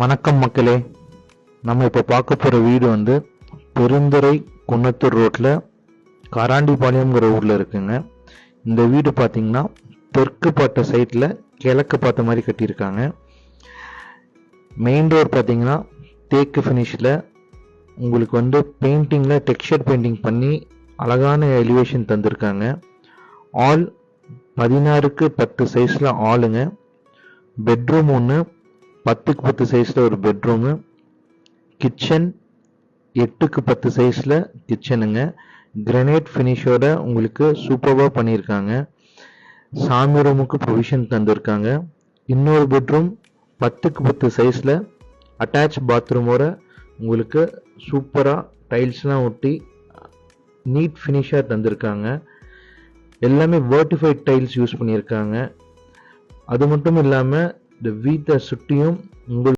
வணக்கம் மக்களே. நம்ம இப்போ பார்க்க போகிற வீடு வந்து பெருந்துறை குன்னத்தூர் ரோட்டில் காராண்டிபாளையம்ங்கிற ஊரில் இருக்குங்க. இந்த வீடு பார்த்தீங்கன்னா தெற்கு பார்த்த சைட்டில் கிழக்கு பார்த்த மாதிரி கட்டியிருக்காங்க. மெயின் டோர் பார்த்தீங்கன்னா தேக்கு ஃபினிஷில் உங்களுக்கு வந்து பெயிண்டிங்கில் டெக்ஸ்சர் பெயிண்டிங் பண்ணி அழகான எலிவேஷன் தந்திருக்காங்க. ஆல் 16க்கு 10 சைஸில் ஆளுங்க. பெட்ரூம் ஒன்று 10க்கு 10 சைஸில் ஒரு பெட்ரூமு. கிச்சன் 8க்கு 10 சைஸில் கிச்சனுங்க. கிரனைட் ஃபினிஷோட உங்களுக்கு சூப்பராக பண்ணியிருக்காங்க. சாமி ரூமுக்கு ப்ரொவிஷன் தந்திருக்காங்க. இன்னொரு பெட்ரூம் 10க்கு 10 சைஸில் அட்டாச் பாத்ரூமோட உங்களுக்கு சூப்பராக டைல்ஸ்லாம் ஒட்டி நீட் ஃபினிஷாக தந்திருக்காங்க. எல்லாமே வெர்டிஃபைட் டைல்ஸ் யூஸ் பண்ணியிருக்காங்க. அது மட்டும் இல்லாமல் இந்த வீட்டை சுற்றியும் உங்களுக்கு